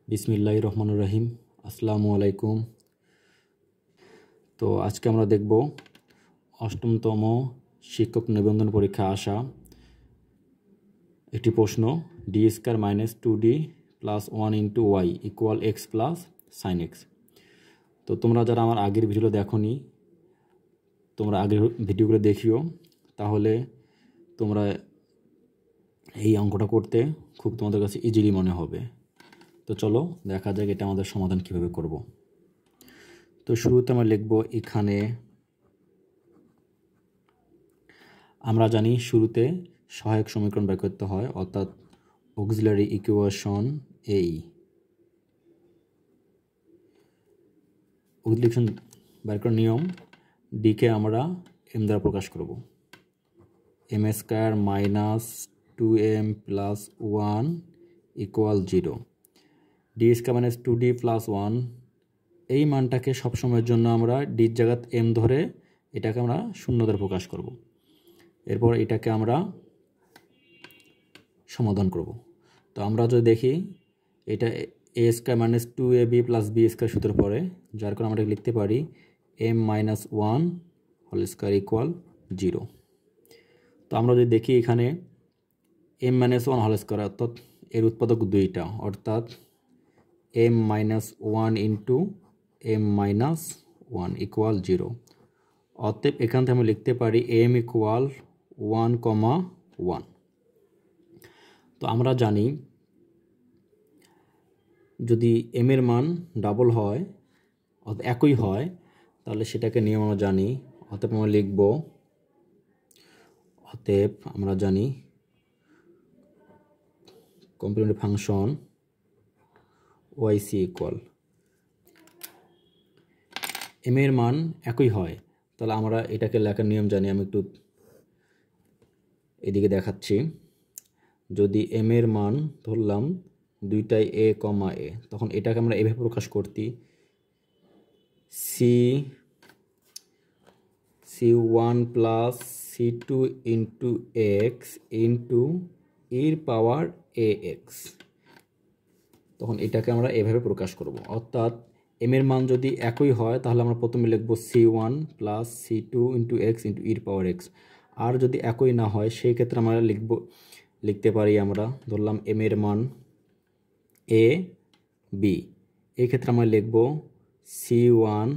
বিসমিল্লাহির রহমানির রহিম। আসসালামু আলাইকুম। তো আজকে আমরা দেখব অষ্টমতম শিক্ষক নিবন্ধন পরীক্ষা আসা একটি প্রশ্ন, D square minus 2d plus 1 into Y equal x plus sine x. তো তোমরা যারা আমার আগের ভিডিও দেখোনি, তোমরা আগের ভিডিওগুলো দেখিও, তাহলে তোমরা এই অঙ্কটা করতে খুব তোমাদের কাছে ইজিলি মনে হবে। তো চলো দেখা যাক এটা আমাদের সমাধান কিভাবে করব। তো শুরুতে আমরা লিখব, এখানে আমরা জানি শুরুতে সহায়ক সমীকরণ বের করতে হয়, অর্থাৎ অক্সিলারি ইকুয়েশন এই অক্সিলারি বের করার নিয়ম, ডিকে আমরা এম দ্বারা প্রকাশ করব। M square minus 2m plus 1 equal 0। D square minus 2d plus 1, এই মানটাকে সবসময়ের জন্য আমরা ডির জায়গাত এম ধরে এটাকে আমরা শূন্য দ্বারা প্রকাশ করব। এরপর এটাকে আমরা সমাধান করব। তো আমরা যদি দেখি, এটা a square minus 2ab plus B square সূত্র পড়ে, যার কারণে আমরা লিখতে পারি m minus 1 whole square equal 0। তো আমরা যদি দেখি এখানে এম মাইনাস 1 হোল স্কয়ার, অর্থাৎ এর উৎপাদক দুইটা, অর্থাৎ M minus 1 into M minus 1 equal 0। অতএব এখান থেকে আমরা লিখতে পারি এম ইকুয়াল 1,1। তো আমরা জানি যদি এম এর মান ডাবল হয় অর্থাৎ একই হয়, তাহলে সেটাকে নিয়ম আমরা জানি। অতএব আমরা লিখব, অতএব আমরা জানি কমপ্লিমেন্টারি ফাংশন ওয়াইসি ইকুয়াল, এম এর মান একই হয়, তাহলে আমরা এটাকে লেখার নিয়ম জানি। আমি একটু এদিকে দেখাচ্ছি। যদি এম এর মান ধরলাম দুইটাই এ কমা এ, তখন এটাকে আমরা এভাবে প্রকাশ করতে, c1 plus c2 into x into এর পাওয়ার এ এক্স, তখন এটাকে আমরা এভাবে প্রকাশ করব। অর্থাৎ এম এর মান যদি একই হয় তাহলে আমরা প্রথমে লিখব c1 plus c2 into x into এর পাওয়ার এক্স। আর যদি একই না হয় সেই ক্ষেত্রে আমরা লিখতে পারি, আমরা ধরলাম এম এর মান এ বি, এই ক্ষেত্রে আমরা লিখব c1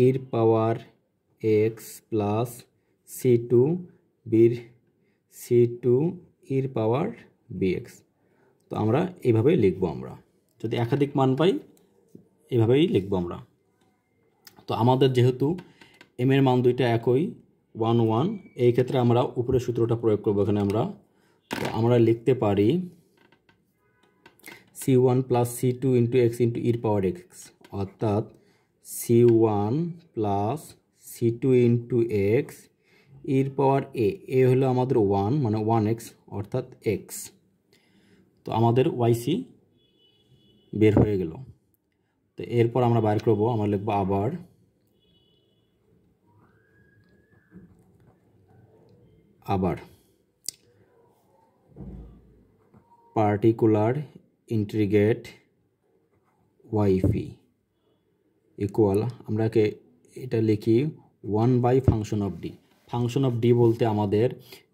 এর পাওয়ার এক্স প্লাস c2 বির c2 এর পাওয়ার bx। তো আমরা এইভাবেই লিখব। আমরা যদি একাধিক মান পাই এভাবেই লিখব আমরা। তো আমাদের যেহেতু এম এর মান দুইটা একই 1 1, এই ক্ষেত্রে আমরা উপরের সূত্রটা প্রয়োগ করব এখানে আমরা। তো আমরা লিখতে পারি c1 plus c2 into x into এর পাওয়ার এক্স, অর্থাৎ c1 plus c2 into x এর পাওয়ার এ হলো আমাদের 1, মানে 1x অর্থাৎ এক্স। তো আমাদের ওয়াইসি বের হয়ে গেল। তো এরপর আমরা বাইর করব, আমরা লিখব আবার পার্টিকুলার ইন্টিগ্রেট ওয়াইফি ইকুয়াল, আমরাকে এটা লিখি 1 by function of D. Function of D বলতে আমাদের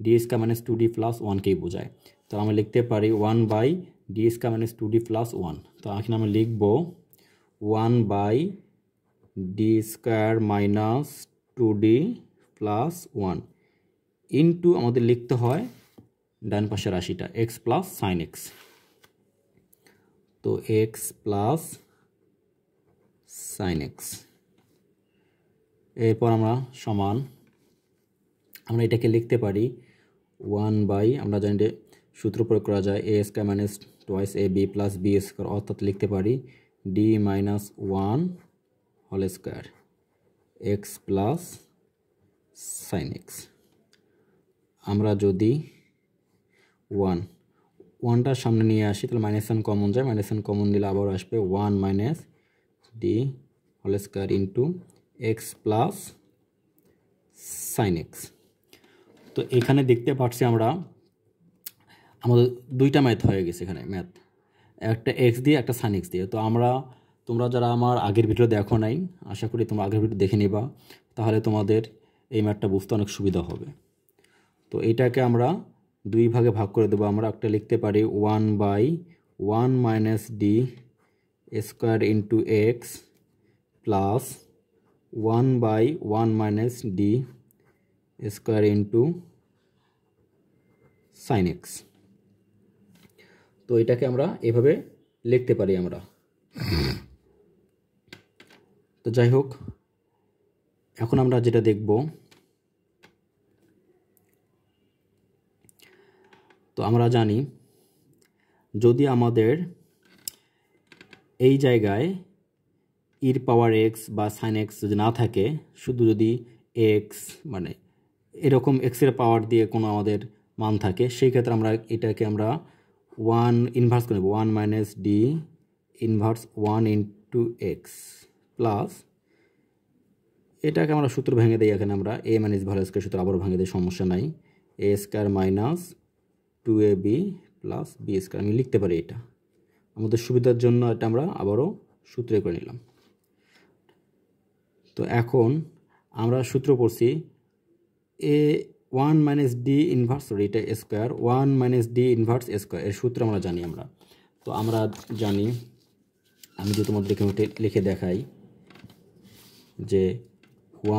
D square minus 2d plus 1কেই বোঝায়। তো আমরা লিখতে পারি 1 by D square minus 2d plus 1। তো এখানে আমরা লিখব 1 by D square minus 2d plus 1 into আমাদের লিখতে হয় ডান পাশের রাশিটা এক্স প্লাস সাইন এক্স। তো এক্স প্লাস সাইন এক্স, এরপর আমরা সমান, আমরা এটাকে লিখতে পারি 1 বাই, আমরা জানি যে সূত্র প্রয়োগ করা যায় A square minus twice A B plus B square, অর্থাৎ লিখতে পারি D minus 1 whole square X plus sine X. আমরা যদি 1টার সামনে নিয়ে আসি তাহলে -1 কমন যায়, -1 কমন দিলে আবার আসবে 1 minus D whole square into x plus sine x. তো এখানে দেখতে পাচ্ছি আমরা আমাদের দুইটা ম্যাথ হয়ে গেছে। এখানে ম্যাথ একটা এক্স দিয়ে একটা সাইন এক্স দিয়ে। তো তোমরা যারা আমার আগের ভিডিও দেখো নাই, আশা করি তোমরা আগের ভিডিও দেখে নিবা, তাহলে তোমাদের এই ম্যাথটা বুঝতে অনেক সুবিধা হবে। তো এটাকে আমরা দুই ভাগে ভাগ করে দেবো। আমরা একটা লিখতে পারি 1/1 minus D square into x plus 1/1 minus D square into sine x. তো এটাকে আমরা এভাবে লিখতে পারি আমরা। তো যাই হোক, এখন আমরা যেটা দেখব, তো আমরা জানি যদি আমাদের এই জায়গায় ইর পাওয়ার এক্স বা সাইন এক্স যদি না থাকে, শুধু যদি এক্স মানে এরকম এক্সের পাওয়ার দিয়ে কোনো আমাদের মান থাকে, সেই ক্ষেত্রে আমরা এটাকে আমরা 1 ইনভার্স করে নেব, 1 minus D inverse 1 into x plus, এটাকে আমরা সূত্র ভেঙে দিই। এখানে আমরা a minus v whole square সূত্র আবারও ভেঙে দিই, সমস্যা নাই। A square minus 2ab plus B square আমি লিখতে পারি। এটা আমাদের সুবিধার জন্য এটা আমরা আবারও সূত্রে করে নিলাম। তো এখন আমরা সূত্র পড়ছি এ 1 মাইনাস ডি ইনভার্স, সরি এটা square, 1 minus D inverse square, এর সূত্র আমরা জানি আমরা। তো আমরা জানি, আমি যদি তোমাদের লিখে দেখাই যে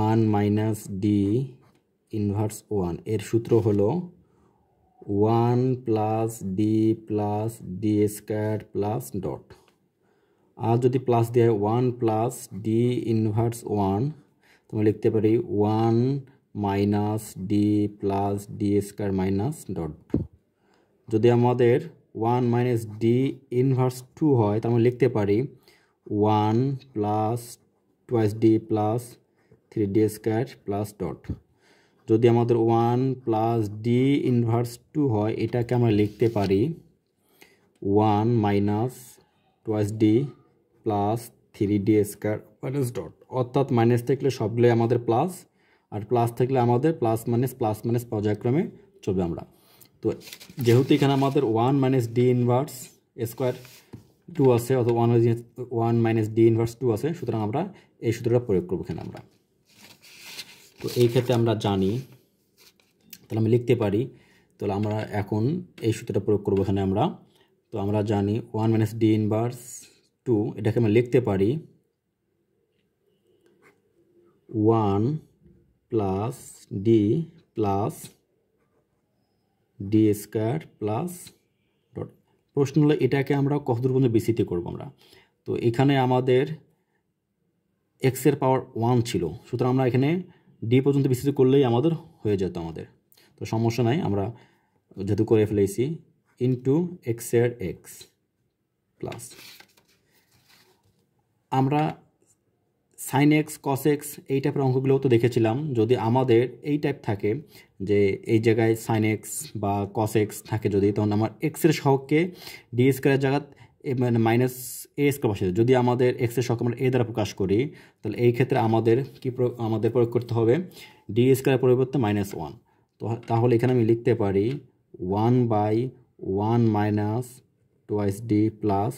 1 মাইনাস ডি ইনভার্স 1 এর সূত্র হলো 1 plus D square plus dot, আর যদি প্লাস দেয় 1 প্লাস ডি ইনভার্স 1, তোমরা লিখতে পারি 1 minus D plus D square minus dot. যদি আমাদের 1 মাইনাস ডি ইনভার্স 2 হয়, তাহলে লিখতে পারি 1 plus twice D plus 3d square plus dot. যদি আমাদের 1 প্লাস ডি ইনভার্স 2 হয়, এটাকে আমরা লিখতে পারি 1 minus twice D plus 3d square minus dot. অর্থাৎ মাইনাস থাকলে সবগুলোই আমাদের প্লাস, আর প্লাস থাকলে আমাদের প্লাস মাইনাস পর্যায়ক্রমে চলবে আমরা। তো যেহেতু এখানে আমাদের 1 মাইনাস ডি ইনভার্স স্কয়ার 2 আছে, অথবা 1 মাইনাস ডি ইনভার্স 2 আছে, সুতরাং আমরা এই সূত্রটা প্রয়োগ করবো এখানে আমরা। তো এই ক্ষেত্রে আমরা জানি, তাহলে আমি লিখতে পারি, তাহলে আমরা এখন এই সূত্রটা প্রয়োগ করবো এখানে আমরা। তো আমরা জানি 1 মাইনাস ডি ইনভার্স 2, এটাকে আমরা লিখতে পারি 1 plus D plus D square plus dot. প্রশ্ন হলো এটাকে আমরা কতদূর পর্যন্ত বিস্তৃত করবো আমরা। তো এখানে আমাদের এক্সের পাওয়ার 1 ছিল, সুতরাং আমরা এখানে ডি পর্যন্ত বিস্তৃত করলেই আমাদের হয়ে যেত আমাদের। তো সমস্যা নাই, আমরা যেহেতু করে ফেলেছি, ইন্টু এক্সের এক্স প্লাস, আমরা সাইন এক্স কস এক্স এই টাইপের অঙ্কগুলোও তো দেখেছিলাম। যদি আমাদের এই টাইপ থাকে যে এই জায়গায় সাইন এক্স বা কস এক্স থাকে যদি, তখন আমার এক্সের সহগকে ডি স্কয়ারের জায়গা মানে মাইনাস এ স্কয়ার বসে। যদি আমাদের এক্সের সহগ আমরা এ দ্বারা প্রকাশ করি, তাহলে এই ক্ষেত্রে আমাদের প্রয়োগ করতে হবে ডি স্কয়ারের পরিবর্তে -1। তো তাহলে এখানে আমি লিখতে পারি 1/1 minus twice D plus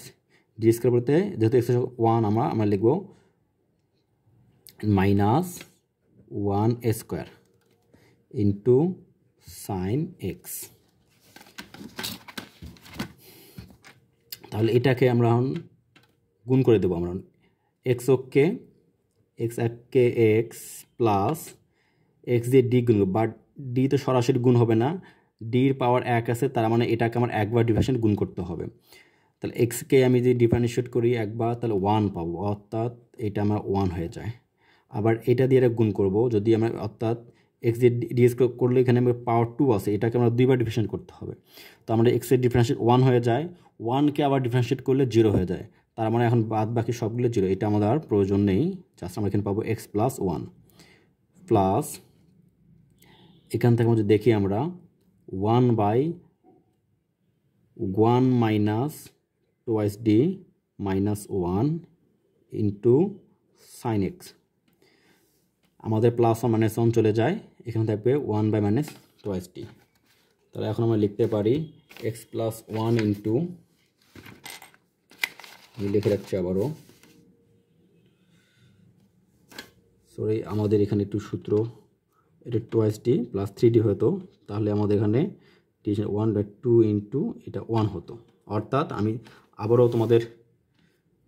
D square পরিবর্তে, যেহেতু এক্সের সহগ 1 আমরা লিখব -1 স্কয়ার ইন্টু সাইন এক্স। তাহলে এটাকে আমরা গুণ করে দেবো আমরা, এক্স এককে এক্স প্লাস এক্স দিয়ে ডি গুণ, বাট ডি তো সরাসরি গুণ হবে না, ডির পাওয়ার 1 আছে, তার মানে এটাকে আমার একবার ডিফারেন্সিয়েট গুণ করতে হবে। তাহলে এক্সকে আমি যদি ডিফারেন্সিয়েট করি একবার, তাহলে 1 পাবো, অর্থাৎ এটা আমার 1 হয়ে যায়। আবার এটা দিয়ে গুণ করব, যদি আমরা অর্থাৎ এক্স দিয়ে ডিএস করলে এখানে আমার পাওয়ার 2 আছে, এটাকে আমরা দুইবার ডিফারেন্সিয়েট করতে হবে। তো আমাদের এক্সের ডিফারেন্সিয়েট 1 হয়ে যায়, 1কে আবার ডিফারেন্সিয়েট করলে 0 হয়ে যায়, তার মানে এখন বাদ বাকি সবগুলো 0, এটা আমাদের আর প্রয়োজন নেই। জাস্ট আমরা এখানে পাবো এক্স প্লাস 1 প্লাস, এখান থেকে যদি দেখি আমরা 1/1 minus twice D -1 into sine x, আমাদের প্লাস বা -1 চলে যায়, এখানে থাকবে 1/-2 তাহলে এখন আমরা লিখতে পারি এক্স প্লাস 1 ইন্টু আমি লিখে রাখছি আবারও, সরি আমাদের এখানে একটু সূত্র, এটা 2d প্লাস 3d হতো, তাহলে আমাদের এখানে 1/2 ইন্টু এটা 1 হতো। অর্থাৎ আমি আবারও তোমাদের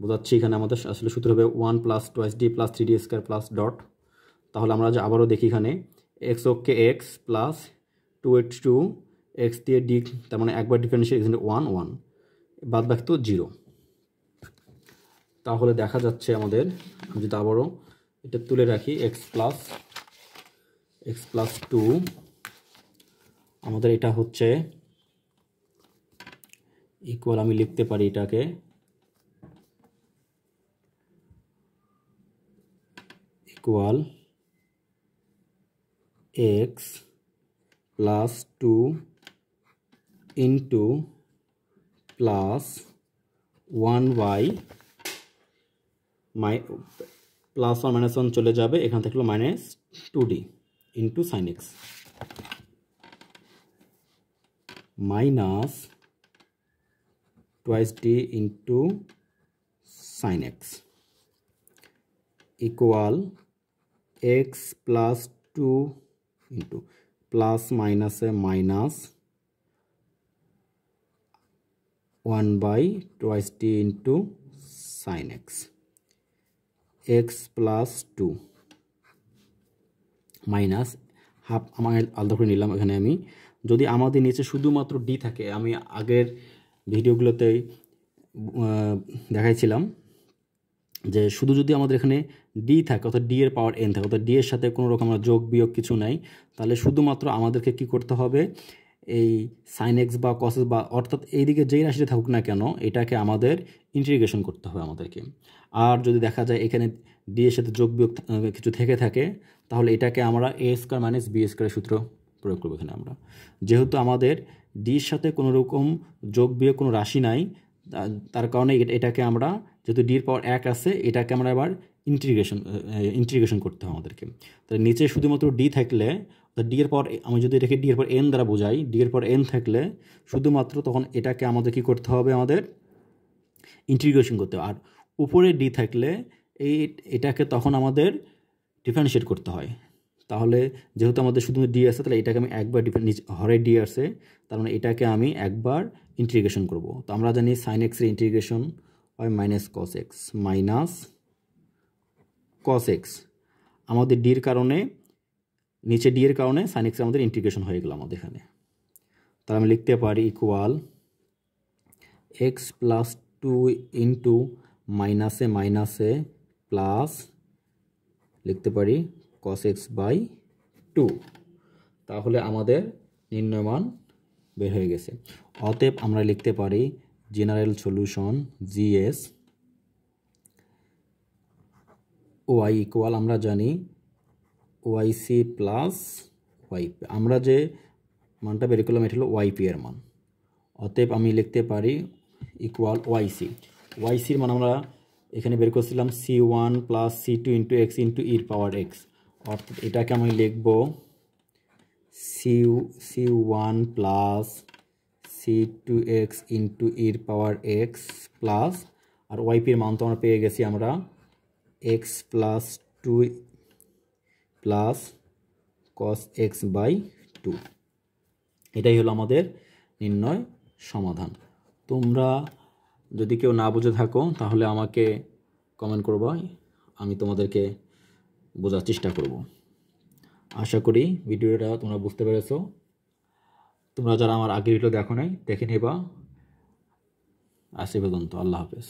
বোঝাচ্ছি, এখানে আমাদের আসলে সূত্র হবে 1 plus 2d plus 3d square plus dot. তাহলে আমরা যে আবারও দেখি এখানে এক্স অক্ষে এক্স প্লাস 2 এক্স দিয়ে ডি, তার মানে একবার ডিফারেন্সিয়েট এখানে 1 1, বাদ বাকি তো 0। তাহলে দেখা যাচ্ছে আমাদের, আমি যদি আবারও এটা তুলে রাখি, এক্স প্লাস 2, আমাদের এটা হচ্ছে ইকুয়াল, আমি লিখতে পারি এটাকে equal x plus 2 into plus 1y, plus 1 minus 1 চলে যাবে, এখান থেকে minus 2d into sine x minus 2d into sine x equal x plus 2 into plus মাইনাসে minus 1/2d into sine x, x plus 2 minus half, আমার আলাদা করে নিলাম এখানে আমি। যদি আমাদের নিচে শুধুমাত্র ডি থাকে, আমি আগের ভিডিওগুলোতে দেখাইছিলাম যে শুধু যদি আমাদের এখানে ডি থাকে, অর্থাৎ ডি এর পাওয়ার এন থাকে, অর্থাৎ ডি এর সাথে কোনো রকম যোগ বিয়োগ কিছু নাই, তাহলে শুধুমাত্র আমাদেরকে কি করতে হবে, এই সাইন এক্স বা কস বা অর্থাৎ এইদিকে যেই রাশিটা থাকুক না কেন, এটাকে আমাদের ইন্টিগ্রেশন করতে হবে আমাদেরকে। আর যদি দেখা যায় এখানে ডি এর সাথে যোগ বিয়োগ কিছু থেকে থাকে, তাহলে এটাকে আমরা এ স্কোয়ার মাইনাস বি স্কোয়ারের সূত্র প্রয়োগ করবো এখানে আমরা। যেহেতু আমাদের ডির সাথে কোনো রকম যোগ বিয়োগ কোনো রাশি নাই, তার কারণে এটাকে আমরা, যেহেতু ডির পাওয়ার 1 আছে, এটাকে আমরা আবার ইন্টিগ্রেশন করতে হবে আমাদেরকে। তাহলে নিচে শুধুমাত্র ডি থাকলে, ডি এর পর আমি যদি এটাকে ডি এর পর এন দ্বারা বোঝাই, ডি এর পর এন থাকলে শুধুমাত্র তখন এটাকে আমাদের কি করতে হবে, আমাদের ইন্টিগ্রেশন করতে হবে। আর উপরে ডি থাকলে এটাকে তখন আমাদের ডিফারেন্সিয়েট করতে হয়। তাহলে যেহেতু আমাদের শুধু ডি আছে, তাহলে এটাকে আমি একবার হরে ডি আছে, তার মানে এটাকে আমি একবার ইন্টিগ্রেশন করব। তো আমরা জানি সাইন এক্সের ইন্টিগ্রেশন হয় মাইনাস কস এক্স, আমাদের ডির কারণে, নিচে ডি এর কারণে সাইন এক্সের আমাদের ইন্টিগ্রেশন হয়ে গেল আমাদের এখানে। তাহলে আমি লিখতে পারি ইকুয়াল এক্স প্লাস 2 ইন্টু মাইনাসে প্লাস লিখতে পারি cos x বাই 2। তাহলে আমাদের নির্ণয় মান বের হয়ে গেছে। অতএব আমরা লিখতে পারি general solution GS Y equal, আমরা জানি ওয়াইসি প্লাস ওয়াইপি, আমরা যে মানটা বের করলাম এটা হলো ওয়াইপি এর মান। অতএব আমি লিখতে পারি ইকুয়াল ওয়াইসির মান আমরা এখানে বের করছিলাম c1 plus c2 into x into ইর পাওয়ার এক্স, অর্থাৎ এটাকে আমি লিখব c1 প্লাস c2x ইন্টু ইর পাওয়ার এক্স প্লাস, আর ওয়াইপির মান তো আমরা পেয়ে গেছি, আমরা X plus 2 plus cos x by 2। এটাই হলো আমাদের নির্ণয় সমাধান। তোমরা যদি কেউ না বুঝে থাকো তাহলে আমাকে কমেন্ট করবা, আমি তোমাদেরকে বোঝার চেষ্টা করব। আশা করি ভিডিওটা তোমরা বুঝতে পেরেছো। তোমরা যারা আমার আগের ভিডিও দেখো নাই, দেখে নেবা। আজ এই পর্যন্ত, আল্লাহ হাফেজ।